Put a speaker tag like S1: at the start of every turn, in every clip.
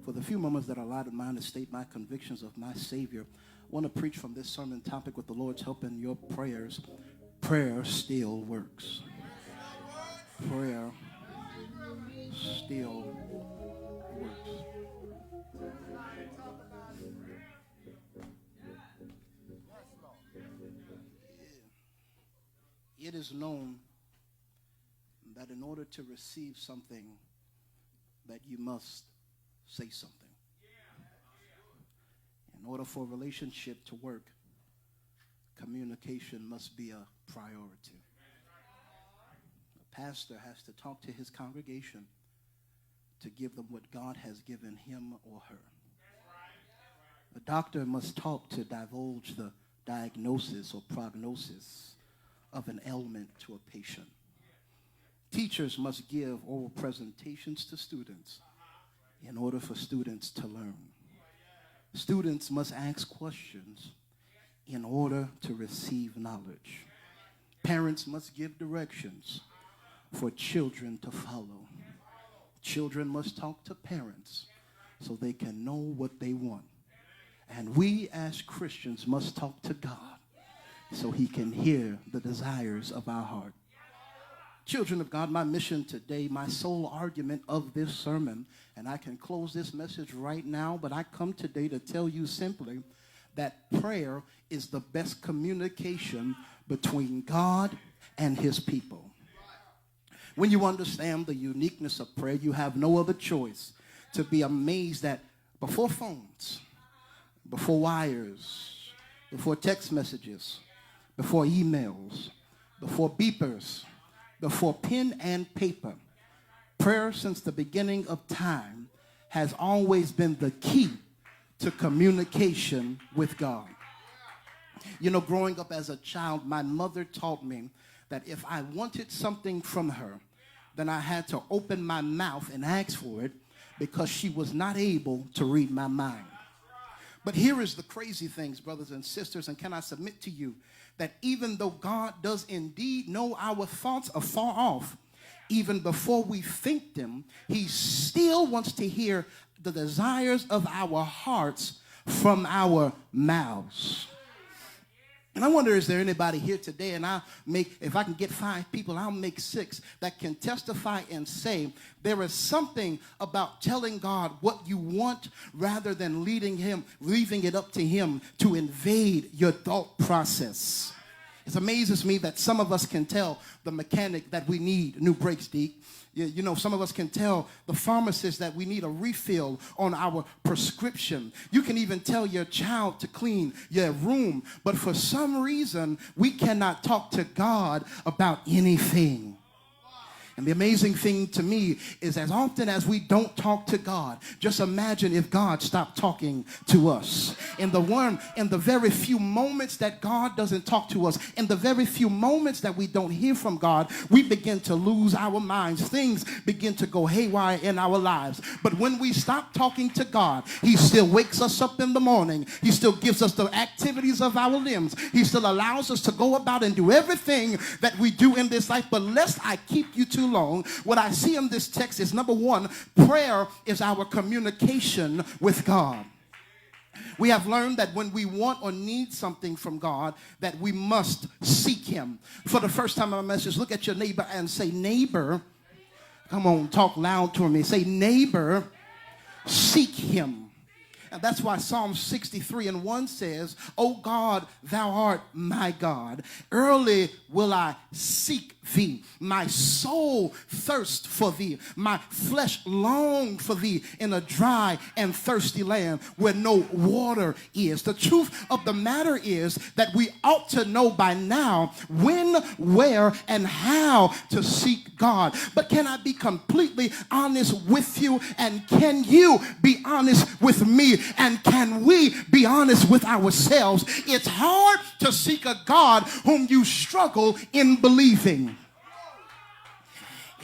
S1: For the few moments that are allotted mine to state my convictions of my Savior, I want to preach from this sermon topic with the Lord's help in your prayers. Prayer still works. Prayer still works. It is known that in order to receive something, that you must say something. In order for a relationship to work, communication must be a priority. A pastor has to talk to his congregation to give them what God has given him or her. The doctor must talk to divulge the diagnosis or prognosis of an ailment to a patient. Teachers must give oral presentations to students in order for students to learn. Students must ask questions in order to receive knowledge. Parents must give directions for children to follow. Children must talk to parents so they can know what they want. And we as Christians must talk to God so he can hear the desires of our heart. Children of God, my mission today, my sole argument of this sermon, and I can close this message right now, but I come today to tell you simply that prayer is the best communication between God and his people. When you understand the uniqueness of prayer, you have no other choice to be amazed that before phones, before wires, before text messages, before emails, before beepers, before pen and paper, prayer since the beginning of time has always been the key to communication with God. You know, growing up as a child, my mother taught me that if I wanted something from her, then I had to open my mouth and ask for it because she was not able to read my mind. But here is the crazy things, brothers and sisters, and can I submit to you that even though God does indeed know our thoughts afar off, even before we think them, he still wants to hear the desires of our hearts from our mouths. And I wonder, is there anybody here today, and if I can get 5 people, I'll make 6 that can testify and say there is something about telling God what you want rather than leaving it up to him to invade your thought process. It amazes me that some of us can tell the mechanic that we need new brakes, Deke. You know, some of us can tell the pharmacist that we need a refill on our prescription. You can even tell your child to clean your room. But for some reason, we cannot talk to God about anything. And the amazing thing to me is as often as we don't talk to God, just imagine if God stopped talking to us. In the very few moments that God doesn't talk to us, in the very few moments that we don't hear from God, we begin to lose our minds. Things begin to go haywire in our lives. But when we stop talking to God, he still wakes us up in the morning. He still gives us the activities of our limbs. He still allows us to go about and do everything that we do in this life. But lest I keep you too long, what I see in this text is, number one, prayer is our communication with God. We have learned that when we want or need something from God, that we must seek him. For the first time in my message, look at your neighbor and say, neighbor, come on, talk loud to me. Say, neighbor, seek him. And that's why Psalm 63:1 says, O God, thou art my God. Early will I seek thee. My soul thirsts for thee. My flesh long for thee in a dry and thirsty land where no water is. The truth of the matter is that we ought to know by now when, where, and how to seek God. But can I be completely honest with you? And can you be honest with me? And can we be honest with ourselves? It's hard to seek a God whom you struggle in believing.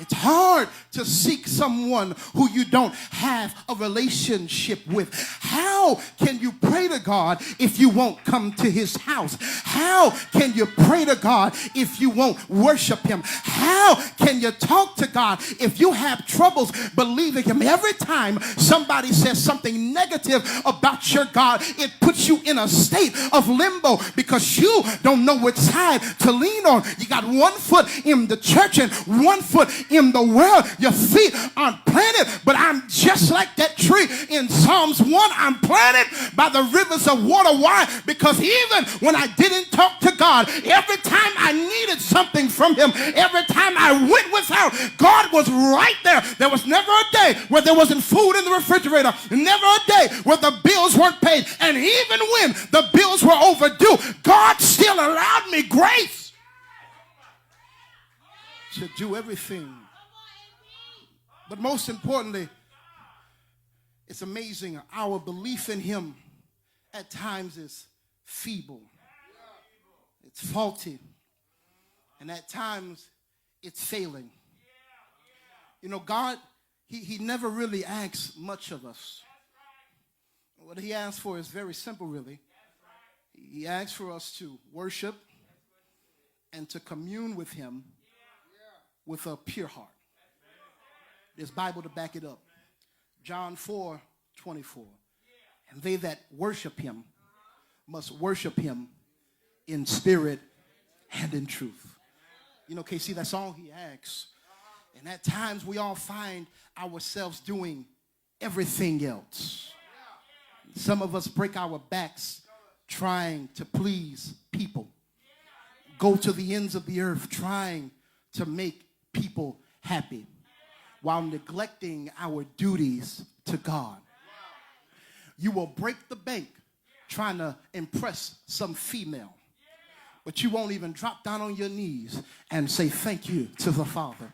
S1: It's hard to seek someone who you don't have a relationship with. How can you pray to God if you won't come to his house? How can you pray to God if you won't worship him? How can you talk to God if you have troubles believing him? Every time somebody says something negative about your God, it puts you in a state of limbo because you don't know which side to lean on. You got one foot in the church and one foot in the world. Your feet aren't planted, but I'm just like that tree in Psalms 1. I'm planted by the rivers of water. Why? Because even when I didn't talk to God, every time I needed something from him, every time I went without, God was right there. There was never a day where there wasn't food in the refrigerator, never a day where the bills weren't paid, and even when the bills were overdue, God still allowed me grace to do everything. But most importantly, it's amazing, our belief in him at times is feeble. It's faulty. And at times, it's failing. You know, God, he never really asks much of us. What he asks for is very simple, really. He asks for us to worship and to commune with him with a pure heart. There's Bible to back it up. John 4:24. And they that worship him must worship him in spirit and in truth. You know, KC, that's all he asks. And at times we all find ourselves doing everything else. Some of us break our backs trying to please people. Go to the ends of the earth trying to make people happy, while neglecting our duties to God. You will break the bank trying to impress some female, but you won't even drop down on your knees and say thank you to the Father.